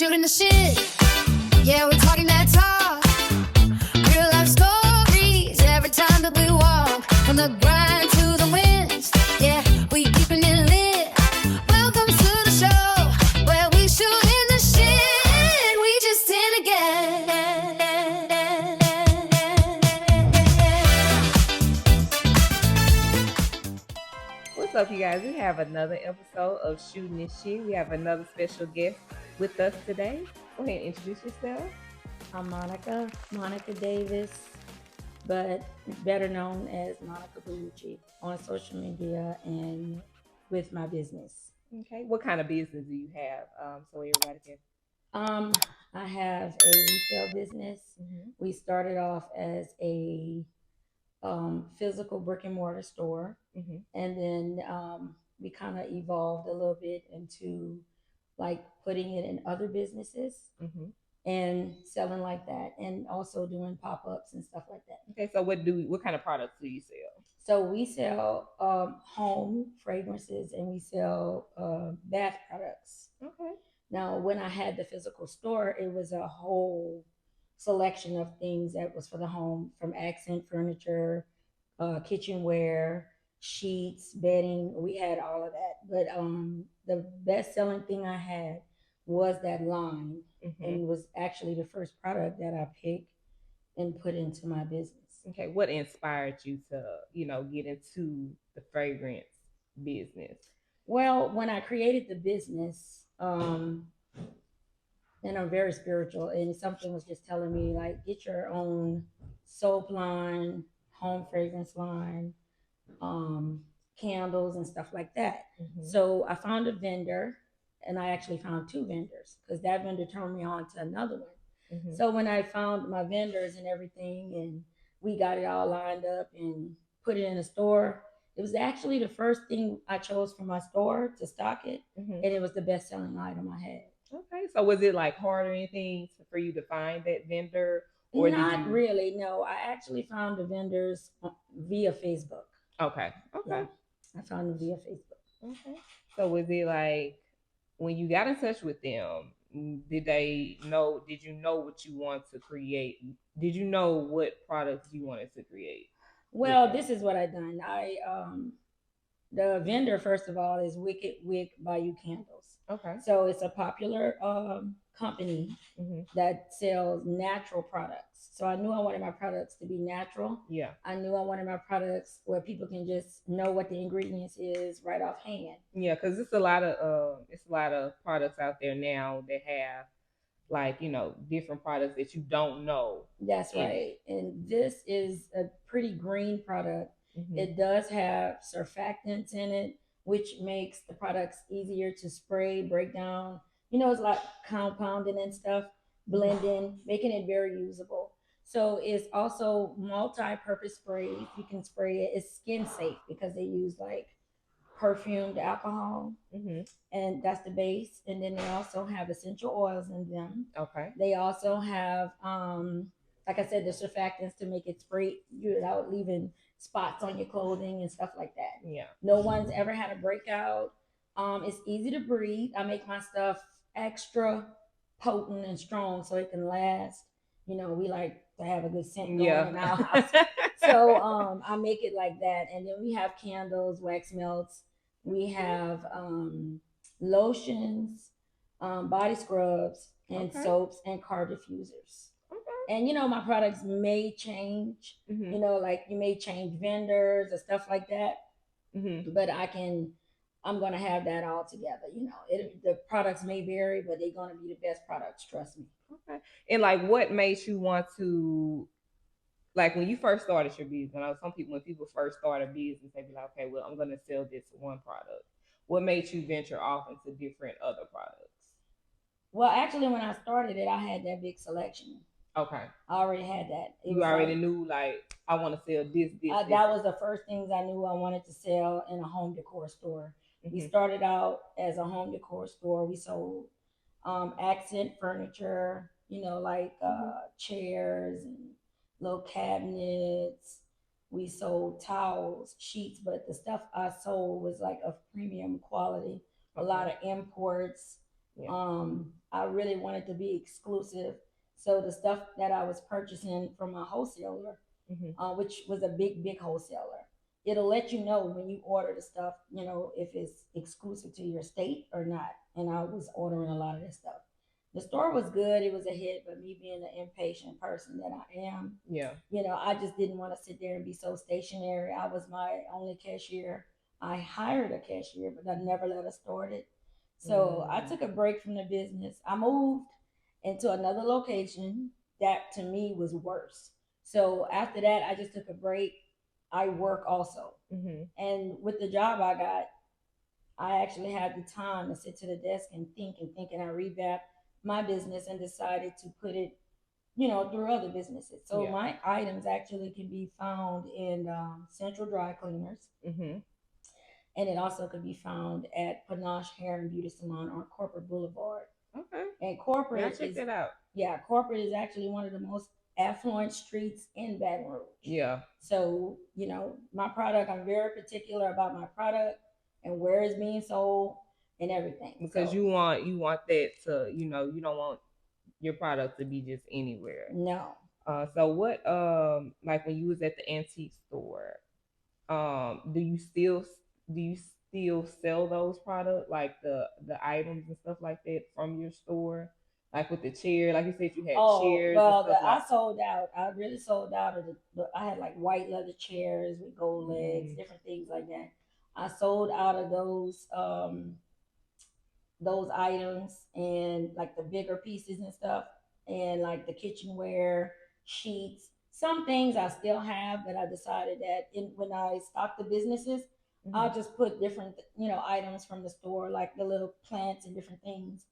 shooting the shit. Yeah, we're talking that talk. Real life stories every time that we walk. From the grind to the wins. Yeah, we keeping it lit. Welcome to the show where we shooting the shit. We just in again. What's up, you guys? We have another episode of Shooting This Shit. We have another special guest with us today. Go ahead and introduce yourself. I'm Monica Davis, but better known as Monica Bellucci on social media and with my business. Okay. What kind of business do you have? So everybody can. I have a retail business. Mm-hmm. We started off as a physical brick and mortar store, Mm-hmm. and then we kind of evolved a little bit into like putting it in other businesses. Mm-hmm. And selling like that, and also doing pop-ups and stuff like that. Okay, so what kind of products do you sell? So we sell home fragrances, and we sell bath products. Okay. Now, when I had the physical store, it was a whole selection of things that was for the home, from accent furniture, kitchenware, sheets, bedding. We had all of that. But the best-selling thing I had was that line. Mm-hmm. And it was actually the first product that I picked and put into my business. Okay, what inspired you to, get into the fragrance business? Well, when I created the business, and I'm very spiritual, and something was just telling me, like, get your own soap line, home fragrance line, candles and stuff like that. Mm-hmm. So I found a vendor. And I actually found two vendors because that vendor turned me on to another one. Mm-hmm. So when I found my vendors and everything, and we got it all lined up and put it in a store, it was actually the first thing I chose for my store to stock it. Mm-hmm. And it was the best selling item I had. Okay. So was it like hard or anything for you to find that vendor? Or Not really, no. I actually found the vendors via Facebook. Okay. Yeah, I found them via Facebook. Okay. So was it like, when you got in touch with them, did you know what you want to create? Did you know what products you wanted to create? Well, this is what I done. The vendor, first of all, is Wicked Wick Bayou Candles. Okay. So it's a popular company mm-hmm. that sells natural products. So I knew I wanted my products to be natural. Yeah. I knew I wanted my products where people can just know what the ingredients is right offhand. Yeah, because it's a lot of products out there now that have, like, different products that you don't know. That's right. And this is a pretty green product. Mm-hmm. It does have surfactants in it, which makes the products easier to spray, break down. It's like compounding and stuff, blending, making it very usable. So it's also multi-purpose spray. You can spray it. It's skin safe because they use like perfumed alcohol, mm-hmm. and that's the base. And then they also have essential oils in them. Okay. They also have, like I said, the surfactants to make it spray without leaving spots on your clothing and stuff like that. Yeah. No one's ever had a breakout. It's easy to breathe. I make my stuff extra potent and strong so it can last. We like to have a good scent going in our house. So I make it like that. And then we have candles, wax melts. We have lotions, body scrubs, and soaps, and car diffusers. Okay. And my products may change. Mm-hmm. Like you may change vendors or stuff like that. Mm-hmm. But I'm gonna have that all together. The products may vary, but they're gonna be the best products. Trust me. Okay. And like, what made you want to, like, when you first started your business? I know some people, when people first start a business, they be like, okay, well, I'm gonna sell this one product. What made you venture off into different other products? Well, actually, when I started it, I had that big selection. Okay. I already had that. You already knew, like, I want to sell this. That was the first things I knew I wanted to sell in a home decor store. Mm-hmm. We started out as a home decor store. We sold accent furniture, like chairs and little cabinets. We sold towels, sheets, but the stuff I sold was like of premium quality. A lot of imports. Yeah. I really wanted to be exclusive. So the stuff that I was purchasing from a wholesaler, Hmm. which was a big wholesaler, it'll let you know when you order the stuff, you know, if it's exclusive to your state or not. And I was ordering a lot of this stuff. The store was good, it was a hit, but me being an impatient person that I am, Yeah. you know, I just didn't want to sit there and be so stationary. I was my only cashier. I hired a cashier, but I never let her start it. So I Mm. took a break from the business. I moved into another location that to me was worse. So after that, I just took a break. I work also. Hmm. And with the job I got, I actually had the time to sit to the desk and think, and I revamped my business and decided to put it, you know, through other businesses. So Yeah. my items actually can be found in Central Dry Cleaners, Hmm. and it also could be found at Panache Hair and Beauty Salon on Corporate Boulevard. Okay. And Yeah, I corporate check is, that out. yeah, corporate is actually one of the most affluent streets in Baton Rouge. Yeah. So, you know, my product, I'm very particular about my product and where it's being sold and everything. Because So, you want that to, you don't want your product to be just anywhere. no. So what like when you was at the antique store, do you still sell those products, like the items and stuff like that from your store? Like with the chair, like you said you had Oh chairs and well, stuff I like. sold out. I really sold out of I had like white leather chairs with gold legs, Mm, different things like that. I sold out of those items and like the bigger pieces and stuff, and like the kitchenware, sheets. Some things I still have, but I decided that when I stock the businesses, mhm. I'll just put different, you know, items from the store, like the little plants and different things,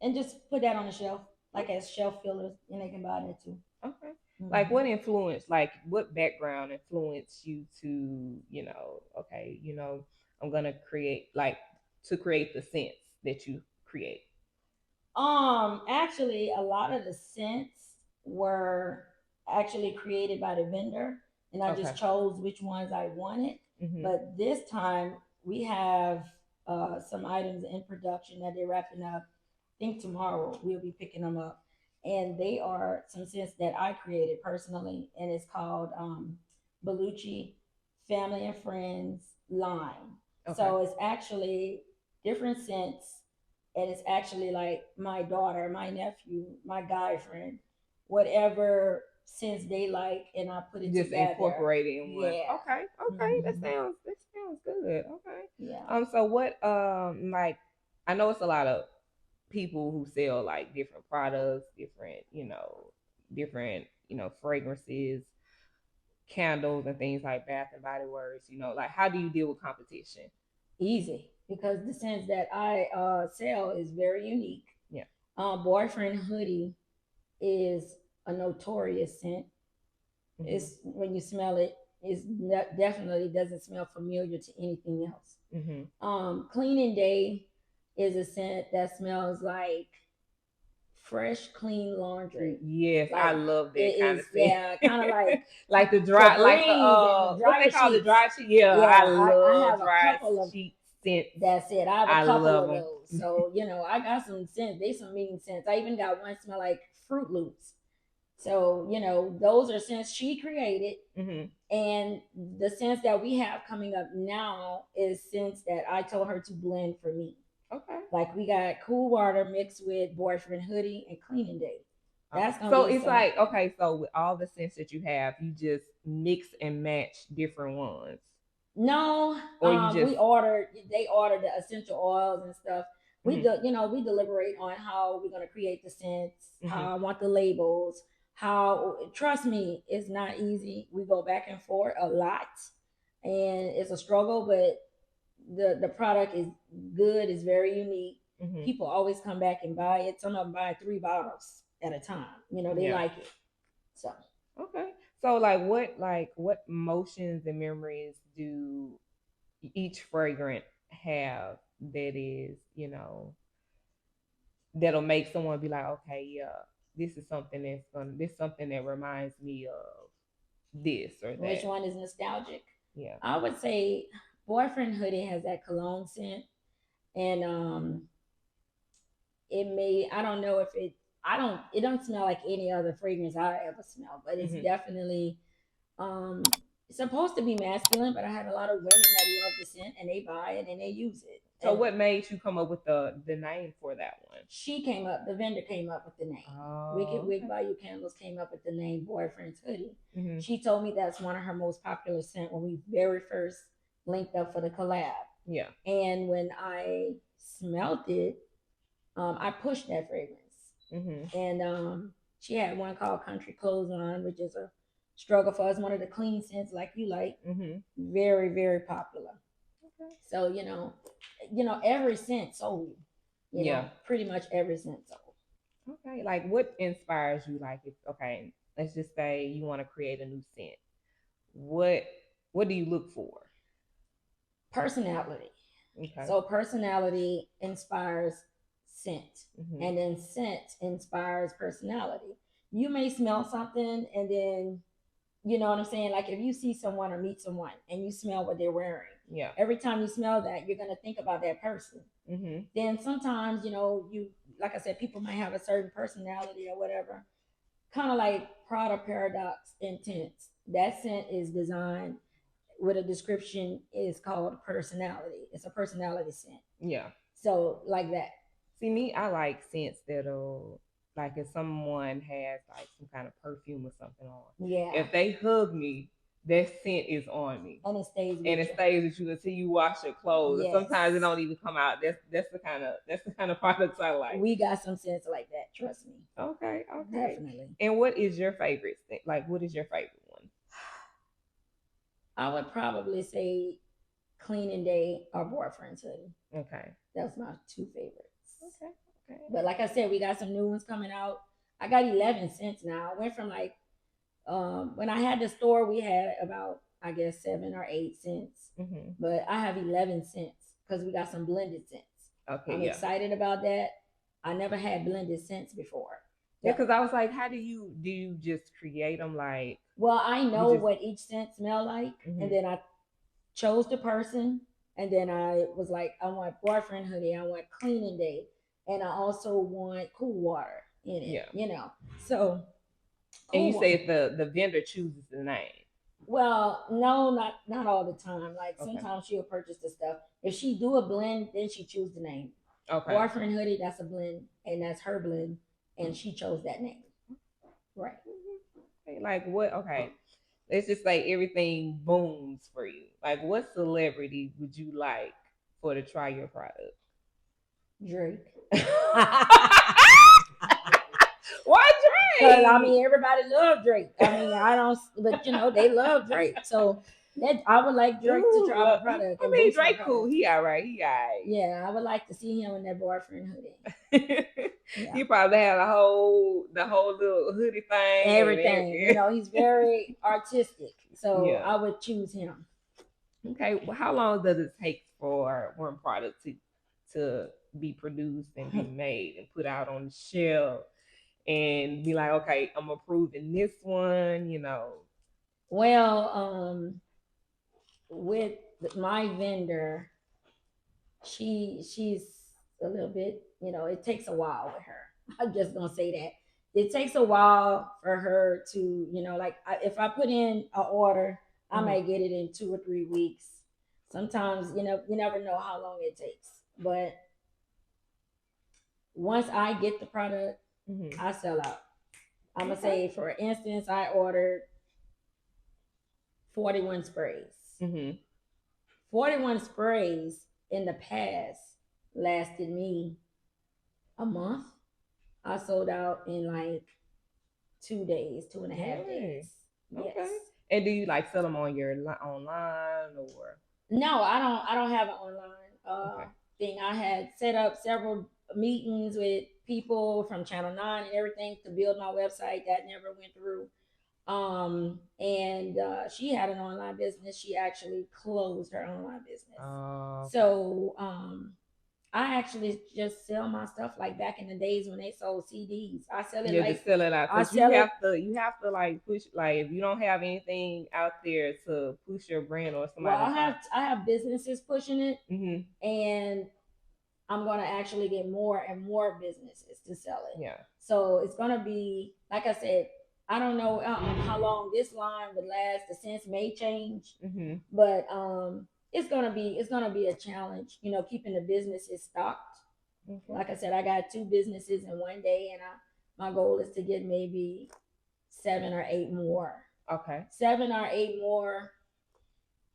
and just put that on the shelf, like as shelf fillers, and they can buy that too. Okay. Like Hmm. what influence, like what background influenced you to, okay, I'm gonna create like to create the scents that you create. Actually, a lot of the scents were actually created by the vendor, and I Okay. just chose which ones I wanted. Hmm. But this time we have some items in production that they're wrapping up. I think tomorrow we'll be picking them up, and they are some scents that I created personally, and it's called Belluci Family and Friends Line. Okay. So it's actually different scents, and it's actually like my daughter, my nephew, my guy friend, whatever since they like, and I put it Just together. incorporate it in one. Yeah. Okay. Okay. That Hmm. sounds good. Okay. Yeah. So what like I know it's a lot of people who sell like different products, different fragrances, candles and things like Bath and Body Works, like how do you deal with competition? Easy, because the scents that I sell is very unique. Yeah. Boyfriend Hoodie is a notorious scent. Hmm. It's when you smell it, definitely doesn't smell familiar to anything else. Hmm. Cleaning Day is a scent that smells like fresh, clean laundry. Yes, I Like love that it kind is, of scent. yeah, kind of like Like the dry, like the Febreze and what they dryer call the sheets. dry sheet. Yeah, I Yeah, I love have a dry couple of. sheet scents. That's it. I have a I couple love of them. those. So you know, I got some scents. They some mean scents. I even got one smell like Fruit Loops. So you know, those are scents she created. Hmm. And the scents that we have coming up now is scents that I told her to blend for me. Okay. Like we got Cool Water mixed with Boyfriend Hoodie and Cleaning Day. That's gonna So be it's like, something. okay, so with all the scents that you have, you just mix and match different ones, No, or you just. we ordered. They ordered the essential oils and stuff. Hmm. You know, we deliberate on how we're gonna create the scents, Hmm. how I want the labels, how. Trust me, it's not easy. We go back and forth a lot, and it's a struggle. But the product is good. It's very unique. Hmm. People always come back and buy it. Some of them buy 3 bottles at a time. You know, they Yeah. like it. So Okay. So like what motions and memories do each fragrance have that is, that'll make someone be like, okay, yeah, this is something that reminds me of this or which that. one is nostalgic? Yeah. I would say Boyfriend Hoodie has that cologne scent, and I don't know if it, it don't smell like any other fragrance I ever smelled, but it's definitely, supposed to be masculine, but I have a lot of women that love the scent and they buy it and they use it. So And what made you come up with the name for that one? the vendor came up with the name. Oh, Wicked Wig okay. by You Candles came up with the name Boyfriend's Hoodie. Mm-hmm. She told me that's one of her most popular scent when we very first linked up for the collab. Yeah. And when I smelled it, I pushed that fragrance. Mm-hmm. And she had one called Country Clothes On, which is a struggle for us, one of the clean scents like you like. Mm-hmm. Very, very popular. Okay. So, every scent sold. Yeah. Pretty much every scent sold. Okay. Like what inspires you? Like if let's just say you want to create a new scent. What do you look for? Personality. Okay. So personality inspires scent, Mm-hmm. and then scent inspires personality. You may smell something, and then you know what I'm saying. Like if you see someone or meet someone, and you smell what they're wearing, Yeah. every time you smell that, you're gonna think about that person. Mm-hmm. Then sometimes, you like I said, people might have a certain personality or whatever. Kind of like Prada Paradox Intense. That scent is designed with a description is called personality. It's a personality scent. Yeah. So like that. See me, I like scents that'll like if someone has like some kind of perfume or something on. Yeah. If they hug me, that scent is on me. And it stays with and it stays with you until you wash your clothes. Yes. And sometimes it don't even come out. That's the kind of products I like. We got some scents like that. Trust me. Okay. Definitely. And what is your favorite thing? Like, what is your favorite one? I would probably say Cleaning Day or Boyfriend's Hoodie. Okay. That's my two favorites. Okay. But like I said, we got some new ones coming out. I got 11 scents now. I went from like, when I had the store, we had about, I guess, 7 or 8 scents. Mm-hmm. But I have 11 scents because we got some blended scents. Okay. I'm yeah. excited about that. I never had blended scents before. Yeah, because I was like, how do you just create them? Like, well, I know what each scent smell like, and then I chose the person, and then I was like, I want Boyfriend Hoodie, I want Cleaning Day, and I also want Cool Water in it. Yeah. So. Cool. And you said the vendor chooses the name. Well, no, not all the time. Like sometimes she'll purchase the stuff. If she do a blend, then she choose the name. Okay. Boyfriend Hoodie, that's a blend, and that's her blend, and she chose that name. Right. Okay, like what? Okay. Let's just say everything booms for you. Like what celebrity would you like to try your product? Drake. Why Drake? Because everybody loves Drake. I don't, but they love Drake. So I would like Drake to try the product. Drake cool. He all right. Yeah, I would like to see him in that Boyfriend Hoodie. Yeah. He probably had the whole little hoodie thing. Everything. He's very artistic. So I would choose him. Okay. Well, how long does it take for one product to be produced and be made and put out on the shelf? And be like, okay, I'm approving this one, Well, with my vendor, she's a little bit, it takes a while with her. I'm just gonna say that it takes a while for her to, if I put in an order, I might get it in 2 or 3 weeks. Sometimes, you never know how long it takes. But once I get the product, I sell out. I'm gonna say, for instance, I ordered 41 sprays. 41 sprays in the past lasted me a month. I sold out in like 2 days, 2.5 days. Okay. Yes. And do you like sell them on your online or? No, I don't have an online thing. I had set up several meetings with people from Channel 9 and everything to build my website. That never went through. And she had an online business. She actually closed her online business. So I actually just sell my stuff like back in the days when they sold CDs. I sell it just sell it out. You have to like push, like if you don't have anything out there to push your brand or somebody. Well, I have businesses pushing it, and I'm gonna actually get more and more businesses to sell it. Yeah. So it's gonna be, like I said, I don't know how long this line would last. The scents may change, but it's gonna be a challenge. You know, keeping the businesses stocked. Like I said, I got 2 businesses in one day, and my goal is to get maybe 7 or 8 more. Okay. 7 or 8 more.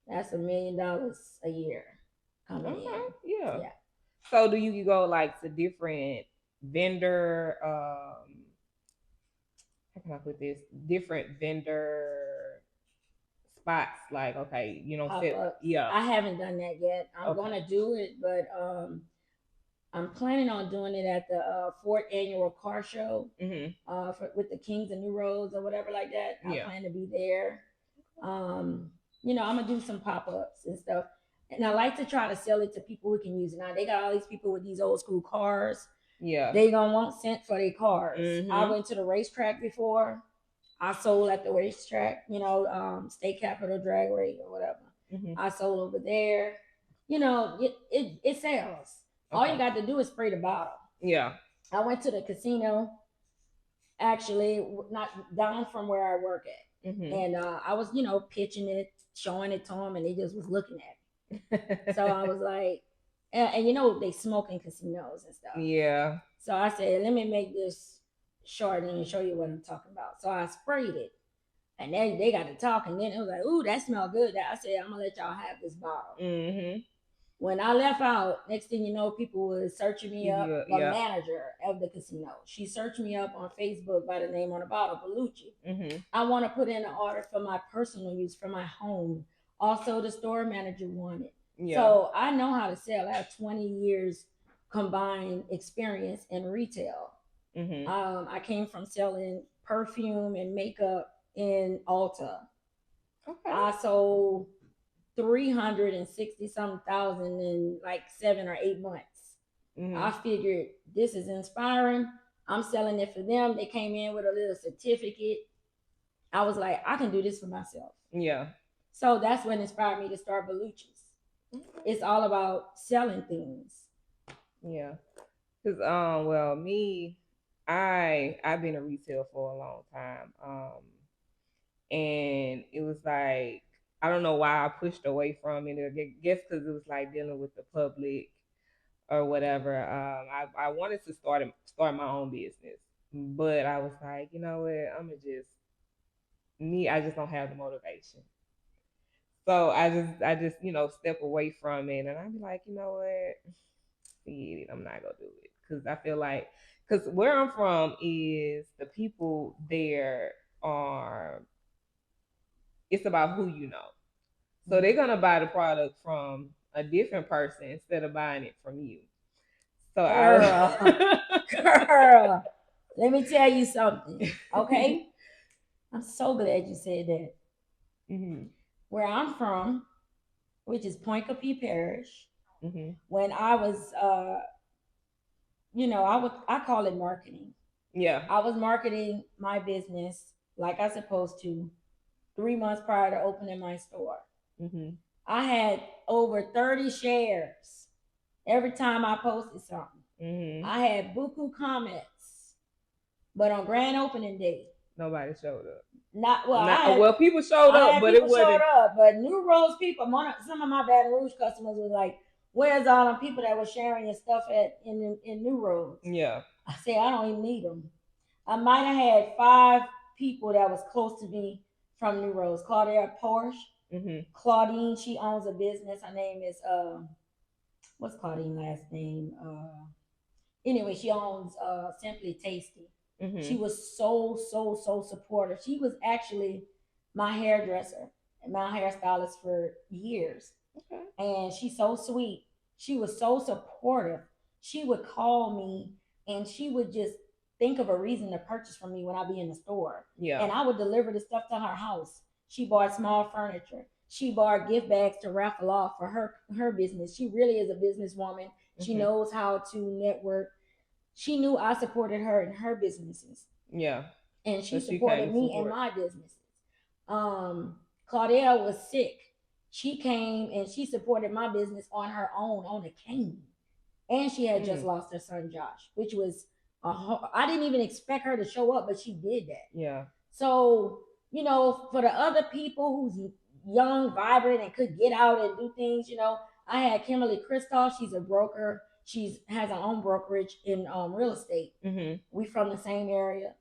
That's $1 million a year coming in. Yeah. Yeah. So do you go like to different vendor? How can I put this? Different vendor spots. Like, okay, you know, yeah. I haven't done that yet. I'm gonna do it, but I'm planning on doing it at the 4th annual car show with the Kings of New Roads or whatever like that. I plan to be there. You know, I'm gonna do some pop-ups and stuff. And I like to try to sell it to people who can use it. Now they got all these people with these old school cars. Yeah. They gonna want scent for their cars. I went to the racetrack before. I sold at the racetrack, you know, State Capitol Drag Race or whatever. I sold over there. You know, it sells. All you got to do is spray the bottle. Yeah. I went to the casino, actually, not down from where I work at. And I was, you know, pitching it, showing it to them, and they just was looking at me. So I was like, and you know, they smoke in casinos and stuff. Yeah. So I said, let me make this short and show you what I'm talking about. So I sprayed it. And then they got to talking. Then it was like, ooh, that smelled good. I said, I'm going to let y'all have this bottle. When I left out, next thing you know, people were searching me up. The manager of the casino, she searched me up on Facebook by the name on the bottle, Belluci. I want to put in an order for my personal use, for my home. Also, the store manager wanted. So I know how to sell. I have 20 years combined experience in retail. I came from selling perfume and makeup in Ulta. I sold 360 something thousand in like 7 or 8 months. I figured this is inspiring. I'm selling it for them. They came in with a little certificate. I was like, I can do this for myself. Yeah. So that's what inspired me to start Belluci's. It's all about selling things. Yeah. Cause well, me, I've been in retail for a long time. And it was like, I don't know why I pushed away from it. I guess because it was like dealing with the public or whatever. I wanted to start my own business, but I was like, you know what? I just don't have the motivation. So I just you know step away from it, and I'd be like, you know what? Forget it. I'm not gonna do it because I feel like where I'm from is the people there are. It's about who you know. So they're gonna buy the product from a different person instead of buying it from you. So girl, let me tell you something, okay? I'm so glad you said that. Where I'm from, which is Point Coupee Parish, when I was, you know, I call it marketing. Yeah, I was marketing my business like I supposed to 3 months prior to opening my store. I had over 30 shares every time I posted something. I had buku comments, but on grand opening day, nobody showed up. People showed up, but it wasn't. But New Rose people, some of my Baton Rouge customers was like, "Where's all the people that were sharing your stuff in New Rose?" Yeah, I said I don't even need them. I might have had 5 people that was close to me from New Rose. Claudia Porsche. Claudine, she owns a business. Her name is what's Claudine's last name? Anyway, she owns Simply Tasty. She was so supportive. She was actually my hairdresser and my hairstylist for years. And she's so sweet. She was so supportive. She would call me and she would just think of a reason to purchase from me when I be in the store. Yeah. And I would deliver the stuff to her house. She bought small furniture. She bought gift bags to raffle off for her business. She really is a businesswoman. She knows how to network. She knew I supported her in her businesses. Yeah. And she supported me in my businesses. Claudia was sick. She came and she supported my business on her own, on a cane. and she had just lost her son Josh, which was I didn't even expect her to show up, but she did that. Yeah. So, you know, for the other people who's young, vibrant, and could get out and do things, you know, I had Kimberly Kristoff. She's a broker. She has her own brokerage in real estate. Mm-hmm. We from the same area,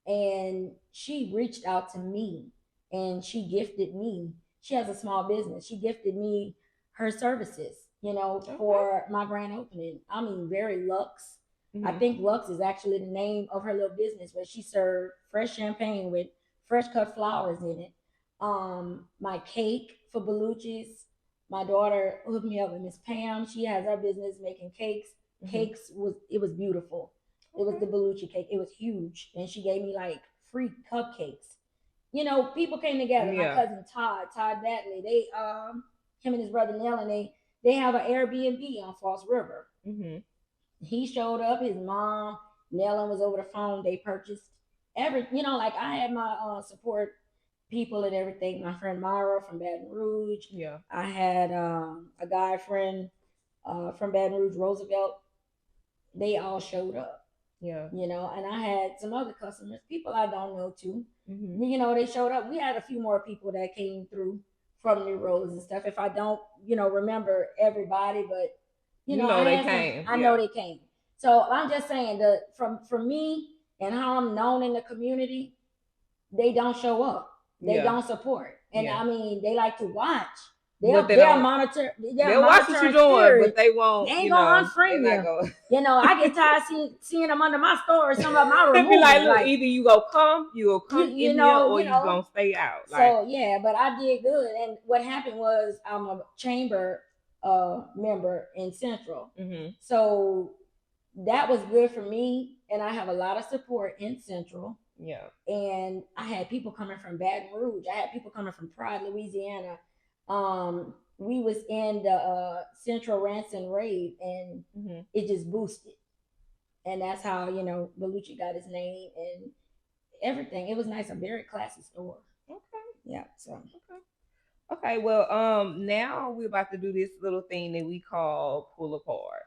and she reached out to me, and she gifted me. She has a small business. She gifted me her services, you know, for my grand opening. I mean, very luxe. Mm-hmm. I think Lux is actually the name of her little business, where she served fresh champagne with fresh cut flowers in it. My cake for Belluci's. My daughter hooked me up with Miss Pam. She has her business making cakes. Mm-hmm. Cakes was beautiful. It was the Belluci cake. It was huge, and she gave me like free cupcakes. You know, people came together. Yeah. My cousin Todd Batley. They him and his brother Nell, they have an Airbnb on Falls River. Mm-hmm. He showed up. His mom, Nellen, was over the phone. They purchased you know, like I had my support people and everything. My friend Myra from Baton Rouge. Yeah. I had a guy friend from Baton Rouge, Roosevelt. They all showed up. Yeah. You know, and I had some other customers, people I don't know too. Mm-hmm. You know, they showed up. We had a few more people that came through from New Rose and stuff. If I don't, you know, remember everybody, but you know they came. I know they came. So I'm just saying that from me and how I'm known in the community, they don't show up. They don't support. And I mean, they like to watch. They'll monitor. They'll watch what you're doing, but they won't. They ain't gonna unfriend you. You know, I get tired seeing them under my story. Some of them I remove. Be like, look, either you go come in here, or you gonna stay out. So yeah, but I did good. And what happened was I'm a chamber member in Central. Mm-hmm. So that was good for me, and I have a lot of support in Central. Yeah. And I had people coming from Baton Rouge. I had people coming from Pride, Louisiana. We was in the Central Ransom raid, and it just boosted. And that's how, you know, Belluci got his name and everything. It was nice, a very classy store. Okay. Yeah. So okay, well, now we're about to do this little thing that we call pull apart.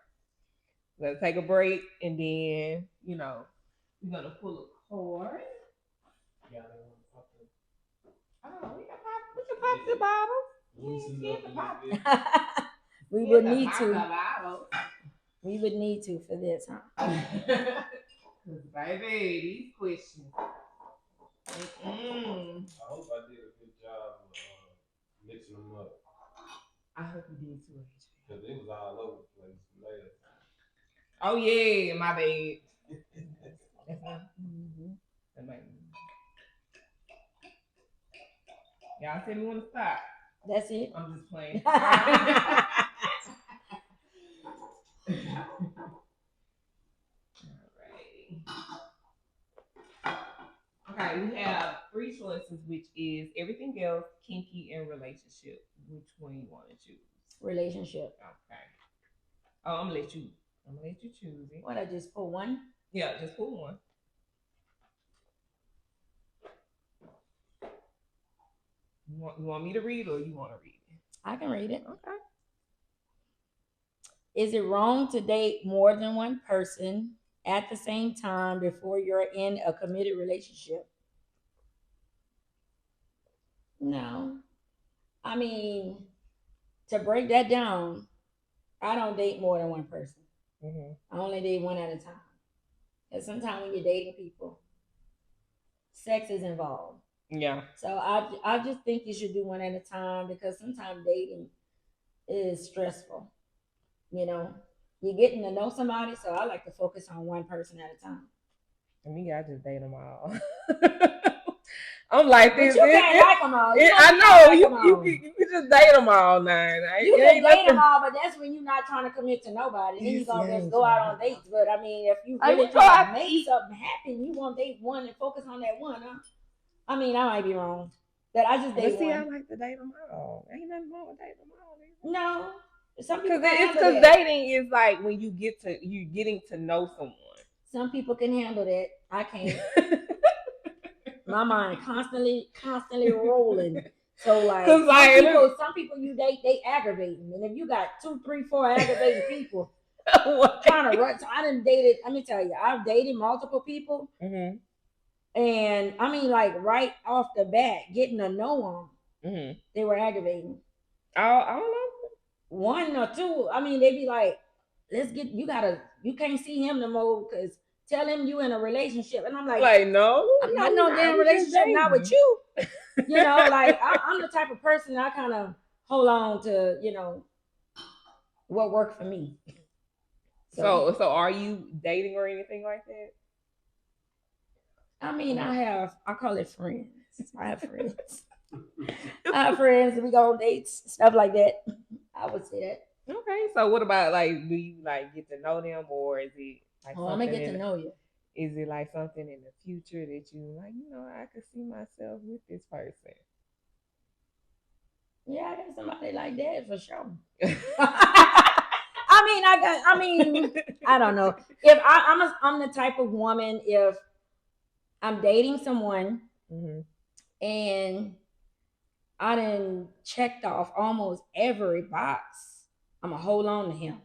We're gonna take a break, and then, you know, we're gonna pull a card. Yeah, oh, we can pop the bottle. We would need to. We would need to for this, huh? Baby, these questions. I hope I did a good job of mixing them up. I hope you did too. Because it was all over the place later. Oh yeah, my bad. Y'all said we want to stop. That's it. I'm just playing. Okay, we have three choices, which is everything else, kinky, and relationship. Which one you want to choose? Relationship. Okay. Oh, I'm gonna let you choose it. What, I just pull one? Yeah, just pull one. You want me to read, or you want to read it? I can read it. Okay. Is it wrong to date more than one person at the same time before you're in a committed relationship? No. I mean, to break that down, I don't date more than one person. Mm-hmm. I only date one at a time. Because sometimes when you're dating people, sex is involved. Yeah. So I just think you should do one at a time, because sometimes dating is stressful. You know, you're getting to know somebody, so I like to focus on one person at a time. I mean, I just date them all. I'm like this. But you can't like them all. I know you just date them all now. You can date them all, but that's when you're not trying to commit to nobody. Then you're gonna just go out on dates. But I mean, if you really try to make something happen, you want to date one and focus on that one, huh? I mean, I might be wrong, but I just date one. I like to date them all. Ain't nothing wrong with dating them all. No. Because dating is like when you getting to know someone. Some people can handle that. I can't. My mind constantly rolling. So like some people you date, they aggravating. And if you got 2, 3, 4 aggravating people, trying to run. So I done dated. Let me tell you, I've dated multiple people, Mm-hmm. and I mean, like right off the bat, getting to know them, Mm-hmm. they were aggravating. I don't know. One or two. I mean, they be like, "Let's get you. You can't see him no more because tell him you in a relationship." And I'm like No, I'm not no damn relationship, not with you. You know, like I'm the type of person I kind of hold on to, what worked for me. So are you dating or anything like that? I mean, I call it friends. I have friends. I have friends. We go on dates, stuff like that. I would say that. Okay, so what about like, do you like get to know them, or is it like Oh, I'm gonna get to know you. Is it like something in the future that you like? I could see myself with this person. Yeah, I got somebody like that for sure. I don't know. If I'm the type of woman, if I'm dating someone and I done checked off almost every box, I'm gonna hold on to him.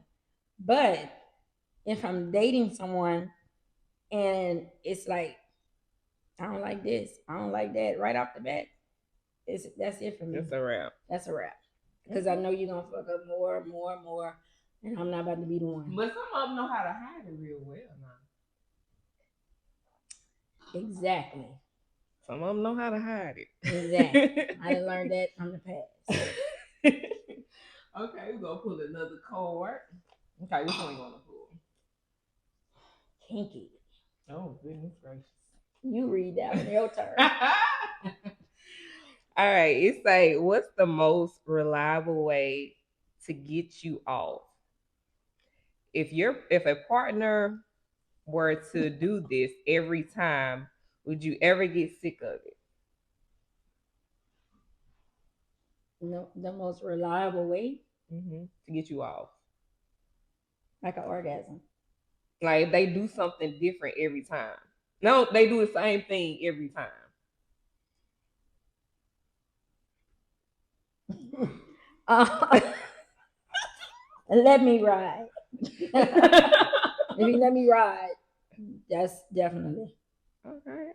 But if I'm dating someone and it's like, I don't like this, I don't like that, right off the bat, that's it for me. That's a wrap. That's a wrap. Because I know you're gonna fuck up more, and I'm not about to be the one. But some of them know how to hide it real well now. Exactly. Some of them know how to hide it. Exactly. I done learned that from the past. Okay, we're gonna pull another card. Okay, which one you wanna pull? Kinky. Oh, goodness gracious. You read that one, your turn. All right, it's like, what's the most reliable way to get you off? If a partner were to do this every time, would you ever get sick of it? No, the most reliable way to get you off, like an orgasm. Like they do something different every time. No, they do the same thing every time. Let me ride. If you let me ride, that's definitely. Okay.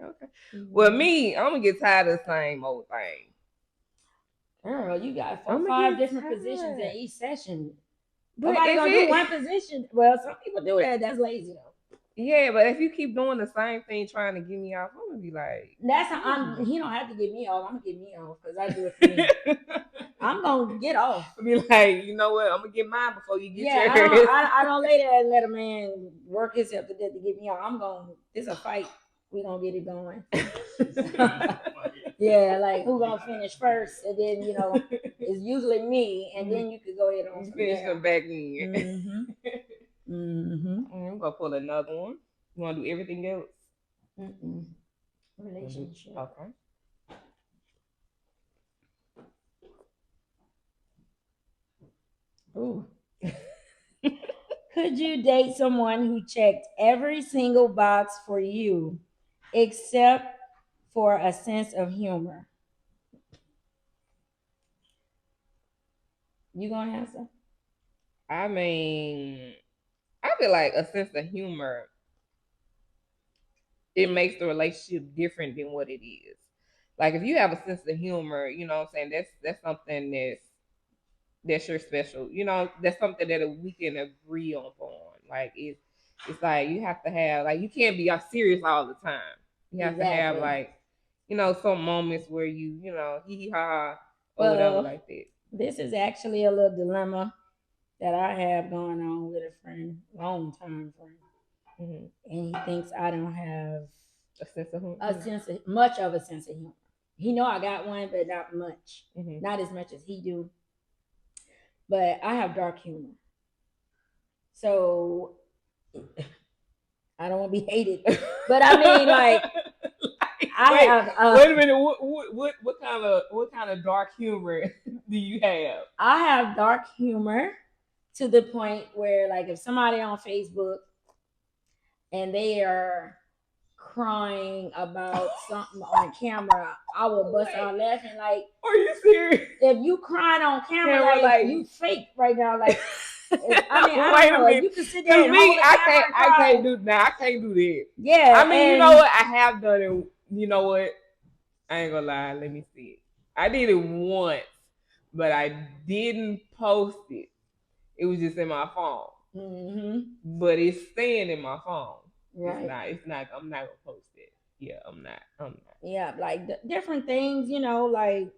Well, me, I'm gonna get tired of the same old thing. Girl, you got 5 different positions in each session. But nobody gonna do one position. Well, some people do that. That's lazy though. Yeah, but if you keep doing the same thing trying to get me off, I'm gonna be like, he don't have to get me off. I'm gonna get me off because I do it for me. I'm gonna get off. I'll be like, you know what? I'm gonna get mine before you get yours. I don't lay there and let a man work himself to death to get me off. It's a fight. We gonna get it going. Yeah, like who gonna finish first, and then it's usually me, and then you could go ahead and finish them back in. I'm gonna pull another one. You wanna do everything else? Relationship. Okay. Ooh. Could you date someone who checked every single box for you except for a sense of humor? You gonna answer? I mean, I feel like a sense of humor, it makes the relationship different than what it is. Like if you have a sense of humor, you know what I'm saying, that's something that's your special. That's something that we can agree on. Like it's like you have to have, like, you can't be serious all the time. You have to have like, some moments where you hee hee ha or whatever like that. This is actually a little dilemma that I have going on with a friend, long time friend, and he thinks I don't have a sense of humor. Much of a sense of humor. He know I got one, but not much, not as much as he do. But I have dark humor, so I don't want to be hated. But I mean, like, wait a minute. What kind of dark humor do you have? I have dark humor to the point where, like, if somebody on Facebook and they are crying about something on camera, I will bust out laughing. Like, are you serious? If you crying on camera, like you fake right now. Like, I mean, I Wait don't a know. minute. You can sit there To and me, hold the I camera and can't cry. do that. I can't do that. Yeah. I mean, you know what? I have done it. You know what? I ain't gonna lie. Let me see it. I did it once, but I didn't post it. It was just in my phone. Mm-hmm. But it's staying in my phone. Right. It's not. I'm not gonna post it. Yeah, I'm not. Yeah, like different things, like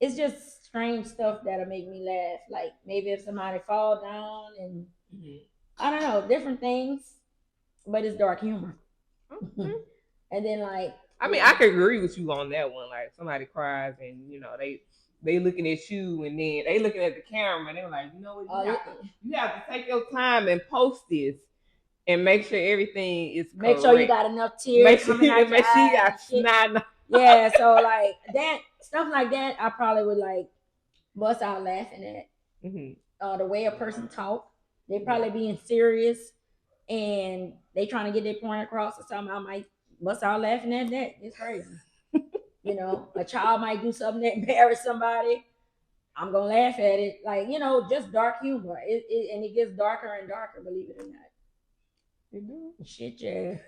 it's just strange stuff that'll make me laugh. Like maybe if somebody fall down and I don't know, different things, but it's dark humor. Mm-hmm. And then like I mean, I can agree with you on that one. Like somebody cries and they looking at you and then they looking at the camera and they're like, you know what, you have to take your time and post this and make sure everything is correct. Make sure you got enough tears coming out your you eyes. got snot. Yeah, so like that stuff like that, I probably would like bust out laughing at. Mm-hmm. The way a person talk, they probably being serious and they trying to get their point across or something. I might bust out laughing at that. It's crazy. A child might do something that embarrass somebody. I'm gonna laugh at it. Like, just dark humor. And it gets darker and darker, believe it or not. You do? Shit, yeah.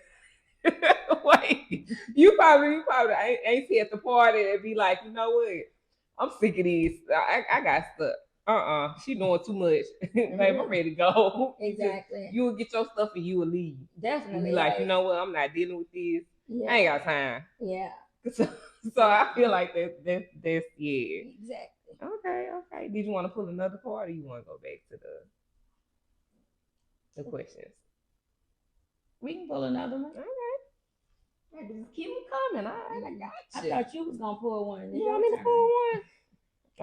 Wait, you probably ain't see at the party and be like, you know what? I'm sick of these. I got stuck. She doing too much. Babe, I'm ready to go. Exactly. You will get your stuff and you will leave. Definitely. You be like, you know what? I'm not dealing with this. Yeah. I ain't got time. Yeah. So I feel like that's yeah. Exactly. Okay. Did you want to pull another card or you want to go back to the questions? We can pull another one. Okay. Just keep it coming. All right, I got you. I thought you was gonna pull one. You want me to pull one?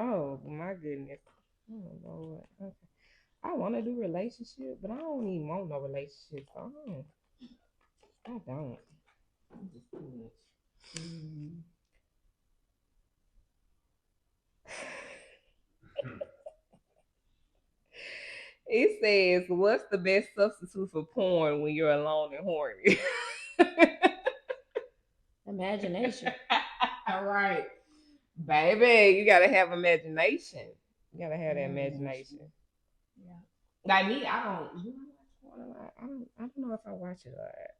Oh my goodness. Oh Lord. Okay. I want to do relationship, but I don't even want no relationship. I don't. I'm just too much. It says, "What's the best substitute for porn when you're alone and horny?" Imagination. All right, baby, you gotta have imagination. You gotta have that imagination. Yeah. Like me, I don't. Do I watch porn a lot? I don't know if I watch it a lot.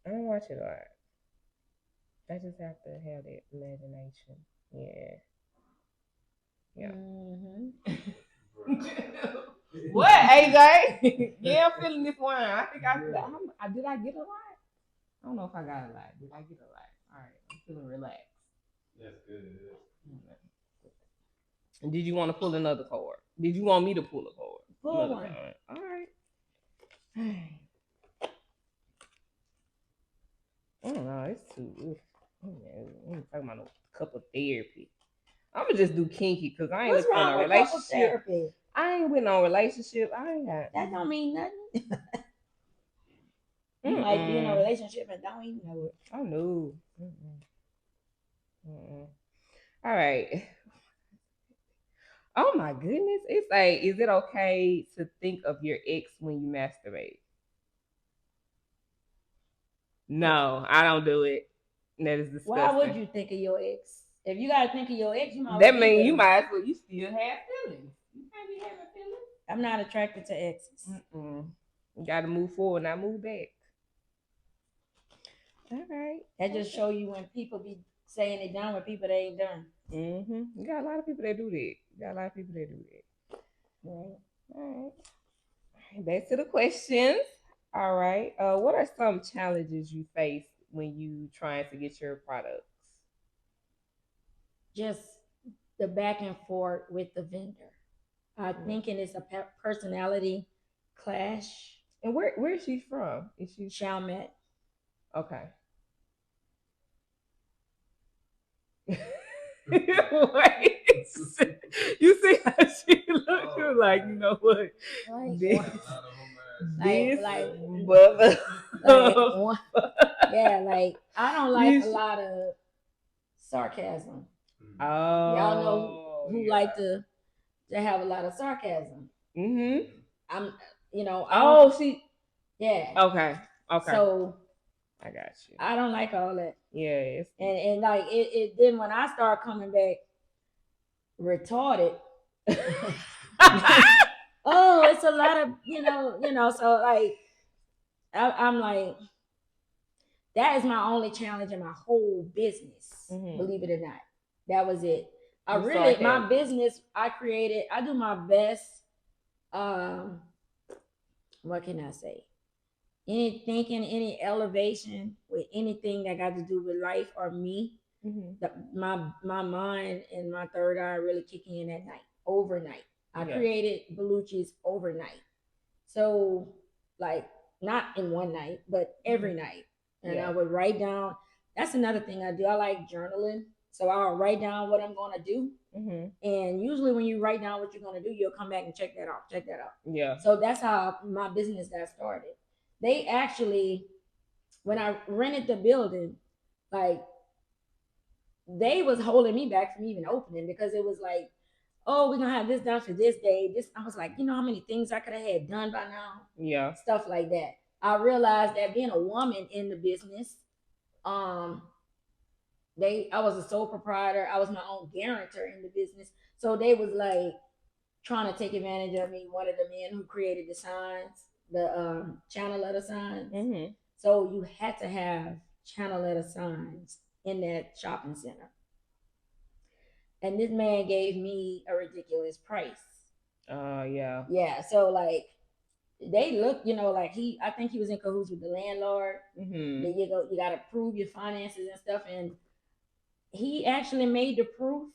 I don't watch it a lot. I just have to have that imagination. Yeah. Yeah. Mm-hmm. What, AJ? Yeah, I'm feeling this one. I think did I get a lot? I don't know if I got a lot. Did I get a lot? All right, I'm feeling relaxed. That's good. And did you want to pull another card? Did you want me to pull a card? Pull one. All right. I don't know. It's too. I'm talking about a couple therapy. I'm gonna just do kinky because I ain't What's looking wrong for no with couple relationship. therapy? I ain't with no relationship. I ain't got. That don't mean nothing. You might be in a relationship and don't even know it. Oh no. All right. Oh my goodness. It's like, is it okay to think of your ex when you masturbate? No, I don't do it. That is disgusting. Why would you think of your ex? If you gotta think of your ex, you might. That means you might as well. You still have feelings. You can't be having feelings. I'm not attracted to exes. You got to move forward, not move back. All right. That just show you when people be saying they done with people they ain't done. You got a lot of people that do that. Right. All right. Back to the questions. All right. What are some challenges you face when you trying to get your products? Just the back and forth with the vendor. I thinking it's a personality clash. And where is she from? Is she Chalmette? Okay. Wait. You see how she looked? You're like, you know what? Like I don't like a lot of sarcasm. Oh, y'all know who like to have a lot of sarcasm. I'm, yeah. Okay. So I got you. I don't like all that. Yes. And like it then when I start coming back retarded, Oh, it's a lot of So like, I'm like, that is my only challenge in my whole business. Believe it or not, that was it. My business, I do my best. Um, what can I say? Any thinking, any elevation with anything that got to do with life or me, my mind and my third eye really kicking in at night, overnight. I created Belluci's overnight. So like, not in one night, but every night. And I would write down. That's another thing I do. I like journaling. So I'll write down what I'm going to do. And usually when you write down what you're going to do, you'll come back and check that out. Yeah. So that's how my business got started. They actually, when I rented the building, like, they was holding me back from even opening because it was like, oh, we're gonna have this done for this day. This, I was like, you know how many things I could have had done by now? Yeah. Stuff like that. I realized that being a woman in the business, I was a sole proprietor. I was my own guarantor in the business. So they was like trying to take advantage of me. One of the men who created the signs, the channel letter signs. So you had to have channel letter signs in that shopping center. And this man gave me a ridiculous price. Yeah. Yeah. So like, they look, like I think he was in cahoots with the landlord. That you got to prove your finances and stuff. And he actually made the proof.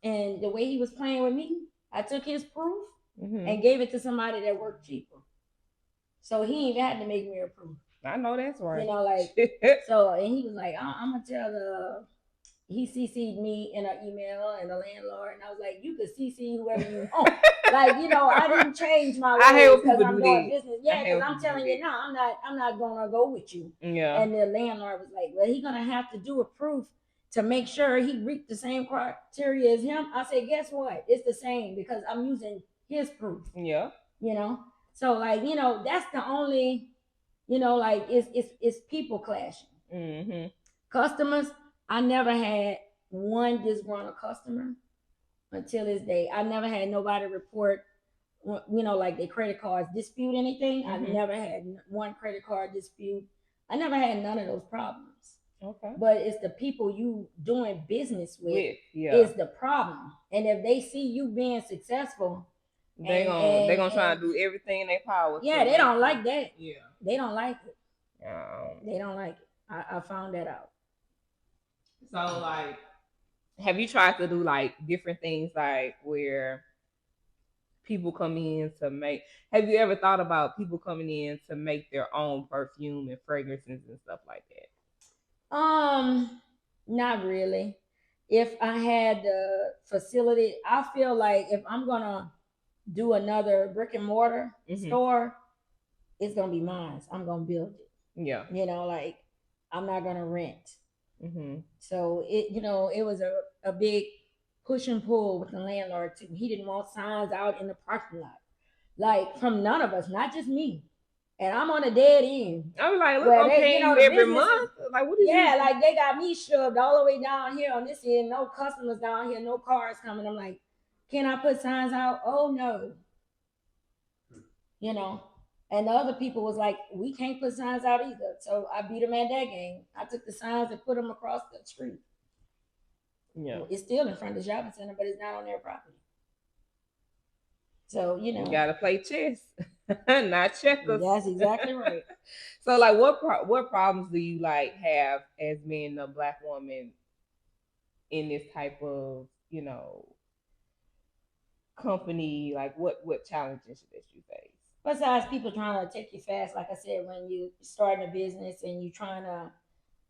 And the way he was playing with me, I took his proof and gave it to somebody that worked cheaper. So he even had to make me a proof. I know that's right. So, and he was like, I'm going to tell he CC'd me in an email and the landlord, and I was like, you could CC whoever you want. Like, I didn't change my ways because I'm doing business. Yeah, because I'm telling you now, I'm not gonna go with you. Yeah. And the landlord was like, well, he's gonna have to do a proof to make sure he reached the same criteria as him. I said, guess what? It's the same because I'm using his proof. Yeah. So like, that's the only, like, it's people clashing. Customers. I never had one disgruntled customer until this day. I never had nobody report, like their credit cards dispute anything. I never had one credit card dispute. I never had none of those problems. Okay. But it's the people you doing business with is the problem. And if they see you being successful, they're gonna try to do everything in their power. Yeah, they don't like that. Yeah. They don't like it. They don't like it. I found that out. So like, have you tried to do like different things, like where people come in to make? Have you ever thought about people coming in to make their own perfume and fragrances and stuff like that? Not really. If I had the facility, I feel like if I'm gonna do another brick and mortar store, it's gonna be mine. I'm gonna build it. Yeah. Like, I'm not gonna rent. So it was a big push and pull with the landlord too. He didn't want signs out in the parking lot, like, from none of us, not just me. And I'm on a dead end. I was like, look, I'm paying you every month. Like, what is like, they got me shoved all the way down here on this end. No customers down here, no cars coming. I'm like, can I put signs out? Oh no. And the other people was like, we can't put signs out either. So I beat them at that game. I took the signs and put them across the street. Yeah. It's still in front of the shopping center, but it's not on their property. So, you gotta play chess, not checkers. That's exactly right. So like, what problems do you like have as being a Black woman in this type of, company? Like, what challenges that you face? Besides people trying to take you fast, like I said, when you starting a business and you trying to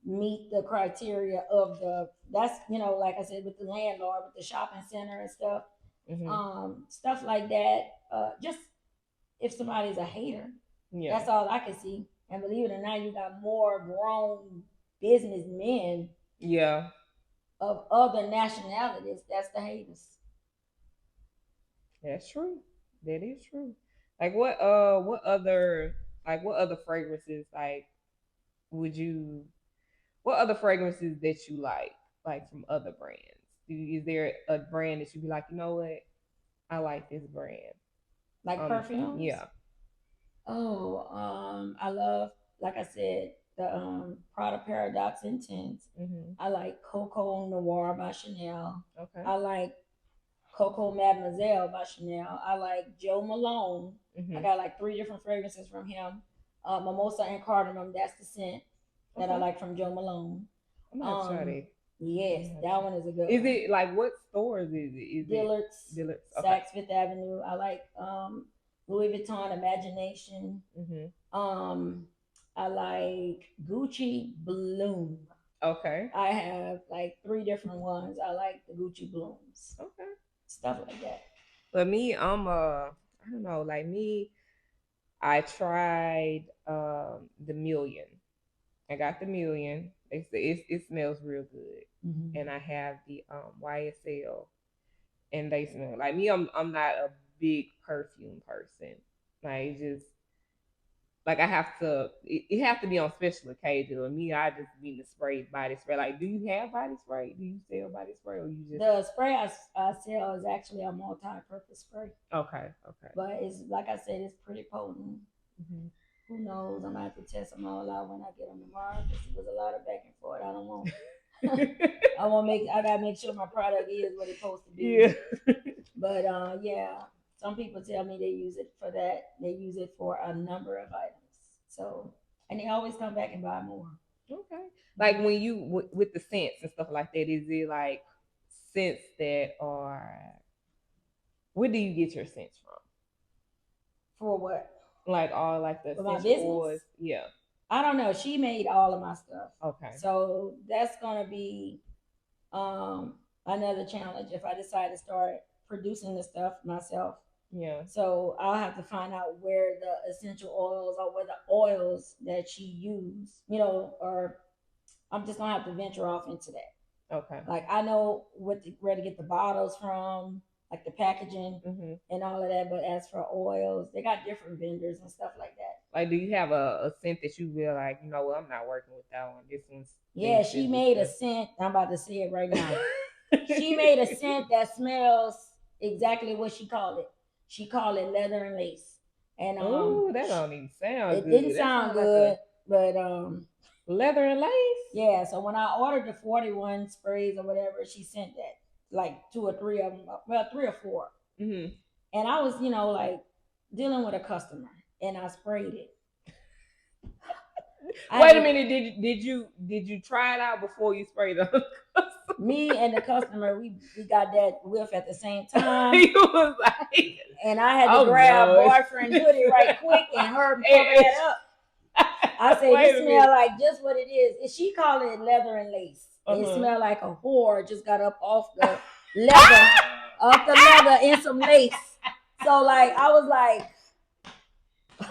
meet the criteria of that's, like I said, with the landlord, with the shopping center and stuff, stuff like that. Just if somebody's a hater, that's all I can see. And believe it or not, you got more grown businessmen of other nationalities. That's the haters. That's true. That is true. Like, what other fragrances, like, what other fragrances that you like from other brands? Is there a brand that you be like, you know what, I like this brand? Like perfumes? Yeah. Oh, I love, like I said, the Prada Paradox Intense. I like Coco Noir by Chanel. Okay. I like Coco Mademoiselle by Chanel. I like Joe Malone. I got like 3 different fragrances from him. Mimosa and Cardamom, that's the scent that I like from Joe Malone. I'm gonna try that. Yes, that one is a good Is one. it like what stores is it? Is Dillard's, Dillard's, Saks Fifth Avenue. I like Louis Vuitton Imagination. I like Gucci Bloom. Okay. I have like 3 different ones. I like the Gucci Blooms. Okay. Stuff like that. But me, I don't know, like me, I tried the Million. I got the Million. They say it smells real good. And I have the YSL, and they smell like me. I'm not a big perfume person. Like just like I have to it have to be on special occasion. With me, I just need to spray body spray. Like, do you have body spray? Do you sell body spray, or you just the spray I sell is actually a multi-purpose spray. Okay. But it's like I said, it's pretty potent. Who knows? I'm gonna have to test them all out when I get them tomorrow. Because it was a lot of back and forth. I don't want. I gotta make sure my product is what it's supposed to be. Yeah. But yeah, some people tell me they use it for that. They use it for a number of items. So, and they always come back and buy more. Okay. Like when you with the scents and stuff like that, is it like scents that are? Where do you get your scents from? For what? Like all like the my business? Oils? Yeah. I don't know. She made all of my stuff. Okay. So that's gonna be another challenge if I decide to start producing the stuff myself. Yeah. So I'll have to find out where the essential oils or where the oils that she used, or I'm just gonna have to venture off into that. Okay. Like I know where to get the bottles from, like the packaging and all of that. But as for oils, they got different vendors and stuff like that. Like, do you have a scent that you feel like, well, I'm not working with that one. This one's she made a scent. I'm about to say it right now. She made a scent that smells exactly what she called it. She called it leather and lace. And oh, that don't even sound good. It didn't sound good, but leather and lace. Yeah. So when I ordered the 41 sprays or whatever, she sent that like 2 or 3 of them. Well, 3 or 4. And I was, like dealing with a customer, and I sprayed it. Wait a minute. Did you try it out before you sprayed it? Me and the customer, we got that whiff at the same time. He was like, and I had to grab boyfriend hoodie right quick and her cover that up. I said, it smell like just what it is. She called it leather and lace. It smelled like a whore just got up off the leather, in some lace. So like I was like,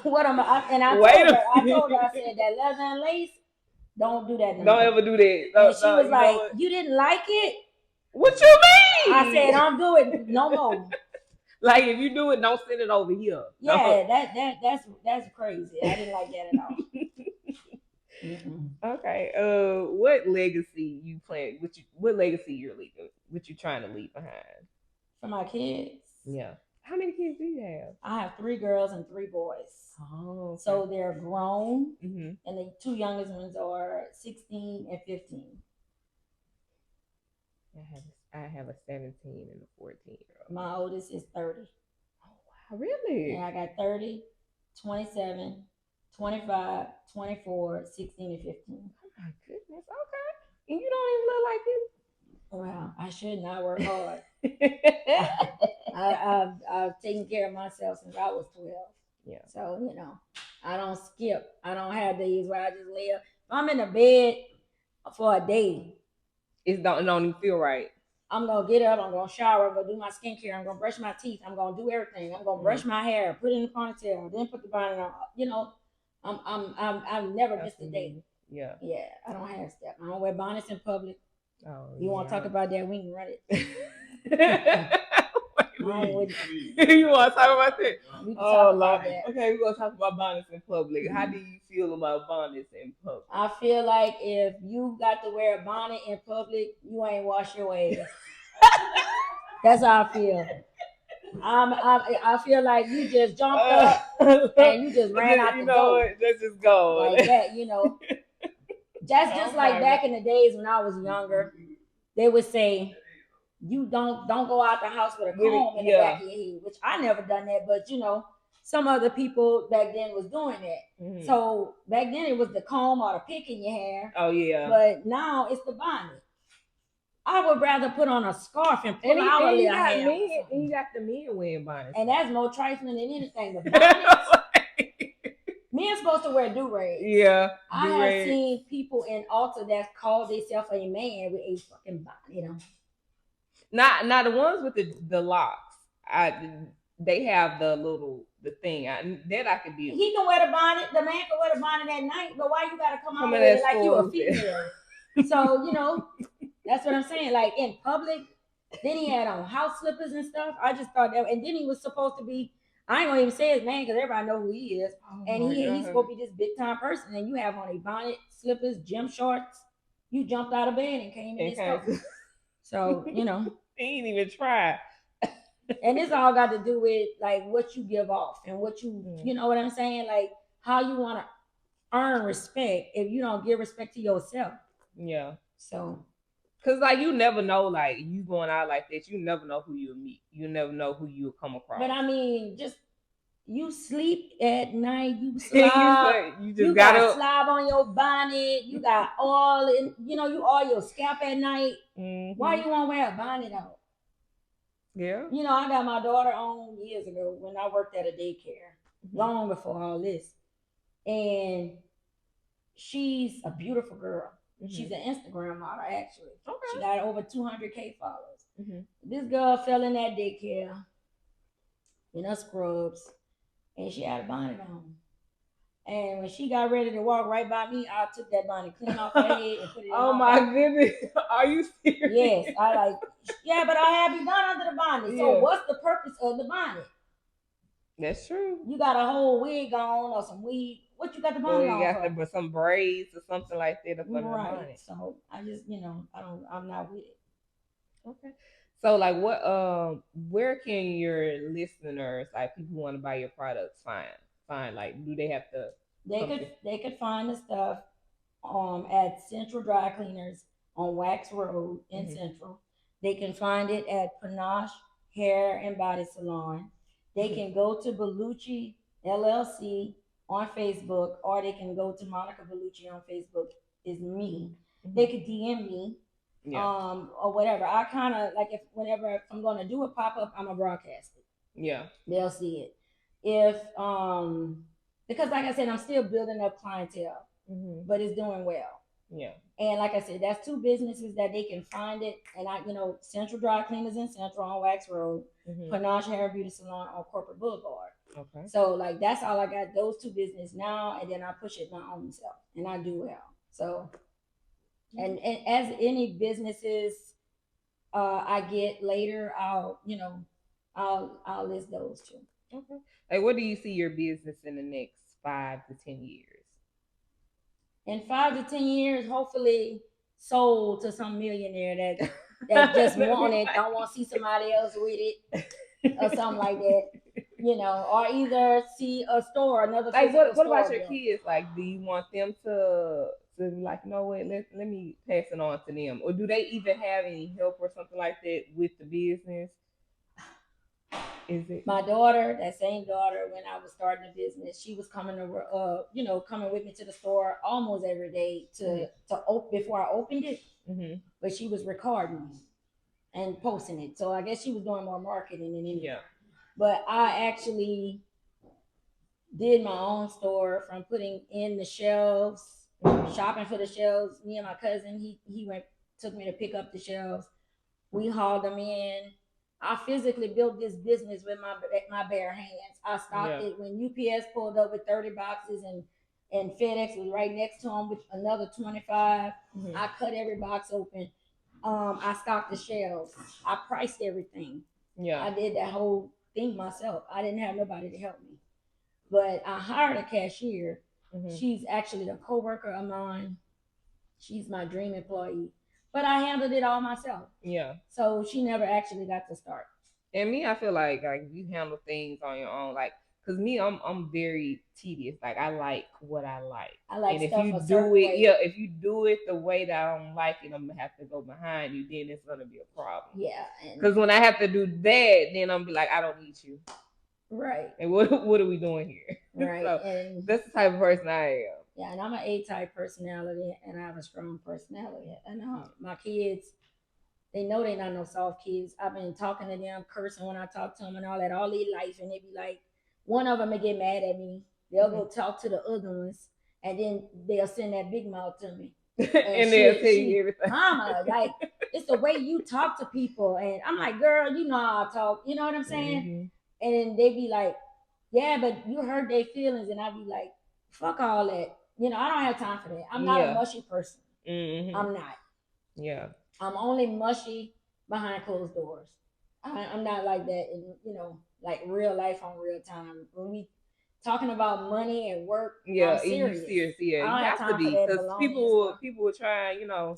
what am I? And I told her, I said that leather and lace. Don't do that. Don't ever do that. And she was like, "You didn't like it? What you mean?" I said, "Don't do it no more." Like if you do it, don't send it over here. Yeah, that's crazy. I didn't like that at all. Okay. What legacy you plan? What legacy you're leaving? What you trying to leave behind? For my kids. Yeah. How many kids do you have? I have 3 girls and 3 boys. Oh. Okay. So they're grown, and the 2 youngest ones are 16 and 15. I have a 17 and a 14-year-old. My oldest is 30. Oh wow, really? And I got 30, 27, 25, 24, 16, and 15. Oh my goodness. Okay. And you don't even look like him. Well, I should not work hard. I've taken care of myself since I was 12. Yeah. So, I don't skip. I don't have days where I just lay up. If I'm in the bed for a day, it don't even feel right. I'm going to get up. I'm going to shower. I'm going to do my skincare. I'm going to brush my teeth. I'm going to do everything. I'm going to brush my hair, put it in a ponytail, then put the bonnet on. I've never missed a day. Yeah. Yeah. I don't have step. I don't wear bonnets in public. Oh, you want to talk about that? We can run it. You want to talk about that? We can talk about that. Okay, we're going to talk about bonnets in public. How do you feel about bonnets in public? I feel like if you got to wear a bonnet in public, you ain't wash your ass. That's how I feel. I feel like you just jumped up and you just ran out the door. What? Let's just go. Like that, That's just Oh like my back in the days when I was younger. They would say, you don't go out the house with a comb in the back of your head, which I never done that, but some other people back then was doing that. Mhm. So back then it was the comb or the pick in your hair. Oh yeah. But now it's the bonnet. I would rather put on a scarf and pull out a little hair. And you got the men wearing bonnets. And that's more trifling than anything. The bonnets. Men supposed to wear do-rags. Yeah. I have seen people in Ulta that call themselves a man with a fucking bonnet on. Not the ones with the locks. They have the thing. That I could do. He can wear the bonnet. The man can wear the bonnet at night, but why you gotta come out with it like you a female? So that's what I'm saying. Like in public, then he had on house slippers and stuff. I just thought that, and then he was supposed to be. I ain't gonna even say his name because everybody know who he is. And he's supposed to be this big time person. And you have on a bonnet, slippers, gym shorts. You jumped out of bed and came in his house. So he ain't even try. And this all got to do with like what you give off and what you know what I'm saying? Like how you want to earn respect if you don't give respect to yourself. Yeah. So, cause like you never know, like you going out like that, you never know who you'll meet. You never know who you'll come across. But I mean, just you sleep at night, you slob, you got slob on your bonnet, you got oil in, you oil your scalp at night. Mm-hmm. Why you want to wear a bonnet on? Yeah. I got my daughter on years ago when I worked at a daycare, long before all this. And she's a beautiful girl. Mm-hmm. She's an Instagram model, actually. Okay. She got over 200K followers. Mm-hmm. This girl fell in that daycare in her scrubs, and she had a bonnet on. And when she got ready to walk right by me, I took that bonnet clean off her head and put it in oh my goodness. Are you serious? Yes. But I have you done under the bonnet. So what's the purpose of the bonnet? That's true. You got a whole wig on or some weave. What you got the bonnet on? You got some braids or something like that up under the bonnet. So I just, I'm not with it. Okay. So like where can your listeners, like people who want to buy your products find like do they have to they could find the stuff at Central Dry Cleaners on Wax Road in Central. They can find it at Panache Hair and Body Salon. They can go to Belluci LLC on Facebook, or they can go to Monica Bellucci on Facebook. Is me. They could DM me. Yeah. Or whatever. I kind of like whenever I'm going to do a pop-up, I'm going to broadcast it. Yeah. They'll see it. If because like I said, I'm still building up clientele, but it's doing well. Yeah. And like I said, that's two businesses that they can find it. And Central Dry Cleaners in Central on Wax Road, Panache Hair and Beauty Salon on Corporate Boulevard. Okay. So like that's all I got, those two businesses now, and then I push it my own self, and I do well. So, and as any businesses I get later, I'll list those too. Okay. Like, what do you see your business in the next 5 to 10 years? In 5 to 10 years, hopefully sold to some millionaire that just want it. Don't want to see somebody else with it or something like that. Or either see a store, another like what about your kids? Like, do you want them to be like, you know what, let me pass it on to them? Or do they even have any help or something like that with the business? Is it my daughter, that same daughter, when I was starting the business, she was coming over, coming with me to the store almost every day to before I opened it. Mm-hmm. But she was recording and posting it, so I guess she was doing more marketing than anything. Yeah. But I actually did my own store from putting in the shelves, shopping for the shelves. Me and my cousin, he took me to pick up the shelves. We hauled them in. I physically built this business with my bare hands. I stocked it when UPS pulled up with 30 boxes and FedEx was right next to them with another 25. Mm-hmm. I cut every box open. I stocked the shelves. I priced everything. Yeah, I did that whole thing myself. I didn't have nobody to help me, but I hired a cashier. Mm-hmm. She's actually a coworker of mine. She's my dream employee. But I handled it all myself. Yeah. So she never actually got to start. And me, I feel like you handle things on your own. Like, cause me, I'm very tedious. Like, I like what I like. I like And if stuff you a do certain it, way. yeah, if you do it the way that I don't like it, I'm gonna have to go behind you. Then it's gonna be a problem. Yeah. And, Cause when I have to do that, then I'm be like, I don't need you. right. And what are we doing here? Right. So And that's the type of person I am. yeah, and I'm an A-type personality, and I have a strong personality. And my kids, they know they're not no soft kids. I've been talking to them, cursing when I talk to them and all that, all their life. And they be like, one of them may get mad at me. They'll go talk to the other ones, and then they'll send that big mouth to me. And they'll tell you everything. Mama, like, it's the way you talk to people. And I'm like, girl, you know how I talk. You know what I'm saying? Mm-hmm. And then they be like, yeah, but you hurt their feelings. And I be like, fuck all that. You know, I don't have time for that. I'm not a mushy person. Mm-hmm. I'm not. Yeah. I'm only mushy behind closed doors. I'm not like that in, you know, like real life on real time. When we talking about money and work, yeah, I'm serious. You serious, yeah. I don't You have to be, because people will try, you know,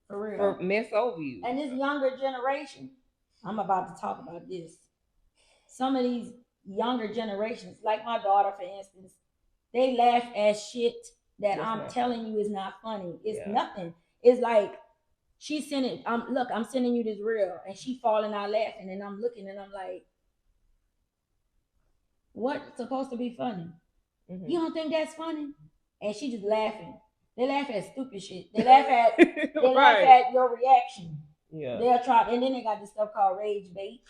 for real, mess over you. And this younger generation, I'm about to talk about this. Some of these younger generations, like my daughter, for instance, they laugh at shit that I'm telling you is not funny. It's nothing. It's like she's sending. Look, I'm sending you this reel, and she falling out laughing, and I'm looking, and I'm like, what's supposed to be funny? Mm-hmm. You don't think that's funny? And she just laughing. They laugh at stupid shit. They laugh at laugh at your reaction. Yeah. They'll try, and then they got this stuff called rage bait.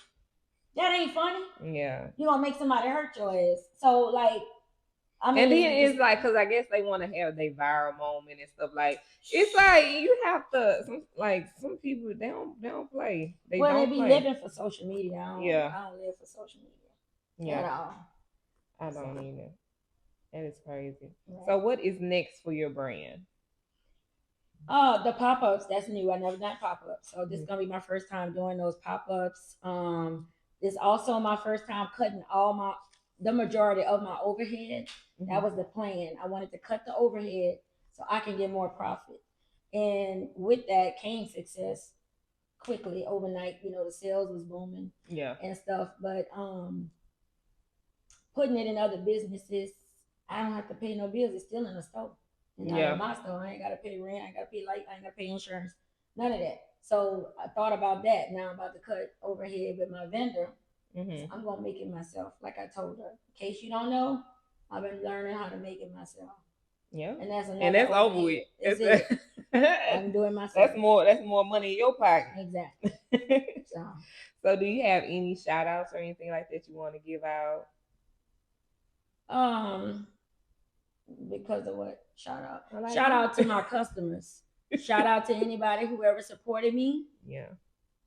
That ain't funny. Yeah. You gonna make somebody hurt your ass. So like, I mean, and then it's like, cause I guess they want to have their viral moment and stuff. Like, it's like you have to. Some people they don't play. They be living for social media. I don't live for social media. At all. I don't either. That is crazy. Right. So what is next for your brand? The pop-ups, that's new. I never done pop-ups. So this is gonna be my first time doing those pop-ups. It's also my first time cutting the majority of my overhead. Mm-hmm. That was the plan. I wanted to cut the overhead so I can get more profit. And with that came success quickly overnight. You know, the sales was booming and stuff. But putting it in other businesses, I don't have to pay no bills. It's still in the store. And not in my store. I ain't got to pay rent. I ain't got to pay light. I ain't got to pay insurance. None of that. So I thought about that. Now I'm about to cut overhead with my vendor. Mm-hmm. So I'm going to make it myself, like I told her. In case you don't know, I've been learning how to make it myself. Yeah. And that's over with. I'm doing myself. That's more money in your pocket. Exactly. So do you have any shout outs or anything like that you want to give out? Because of what? Shout out to my customers. Shout out to anybody who ever supported me. Yeah.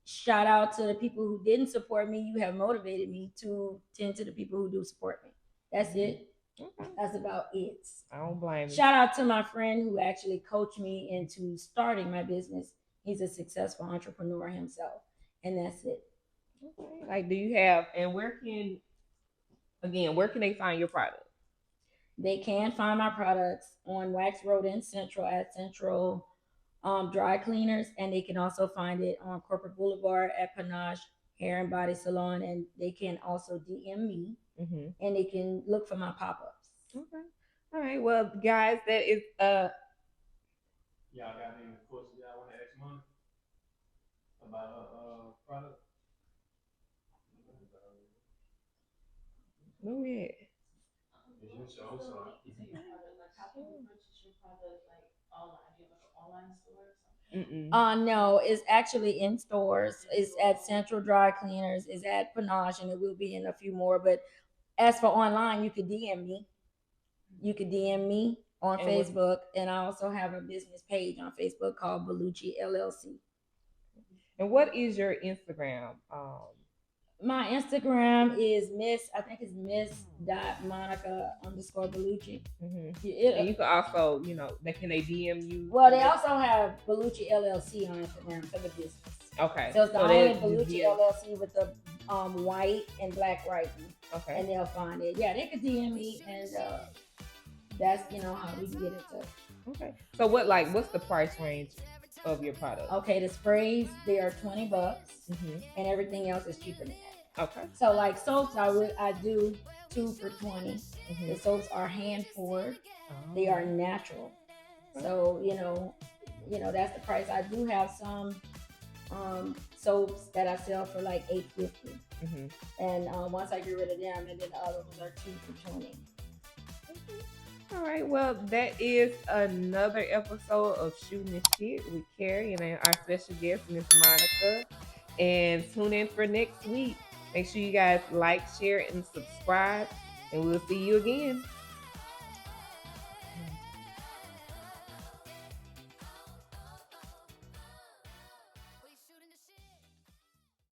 Shout out to the people who didn't support me. You have motivated me to tend to the people who do support me. That's it. Okay. That's about it. I don't blame you. Shout out to my friend who actually coached me into starting my business. He's a successful entrepreneur himself. And that's it. Okay. Like, do you have, and where can they find your product? They can find my products on Wax Road in Central at Central Dry Cleaners, and they can also find it on Corporate Boulevard at Panache Hair and Body Salon, and they can also DM me, and they can look for my pop-ups. Okay. All right. Well, guys, that is Y'all got any questions y'all want to ask Monica about her product? No, yeah. It's your show, so. No, it's actually in stores. It's at Central Dry Cleaners. It's at Panache, and it will be in a few more. But as for online, you could DM me. You could DM me on Facebook, and I also have a business page on Facebook called Belluci LLC. And what is your Instagram? My Instagram is Miss.Monica_Bellucci. Mm-hmm. And you can also, can they DM you? Well, they also have Belluci LLC on Instagram for the business. Okay. So it's the only Belluci LLC with the white and black writing. Okay. And they'll find it. Yeah, they could DM me, and that's how we can get in touch. Okay. So what's the price range of your product? Okay, the sprays, they are $20, Mm-hmm. and everything else is cheaper than that. Okay. So like soaps, I do 2 for 20. Mm-hmm. The soaps are hand poured. Oh. They are natural. So that's the price. I do have some soaps that I sell for like $8.50, Mm-hmm. and once I get rid of them, and then the other ones are 2 for 20. All right. Well, that is another episode of Shooting the Shit with Carrie and our special guest, Miss Monica. And tune in for next week. Make sure you guys like, share, and subscribe. And we'll see you again.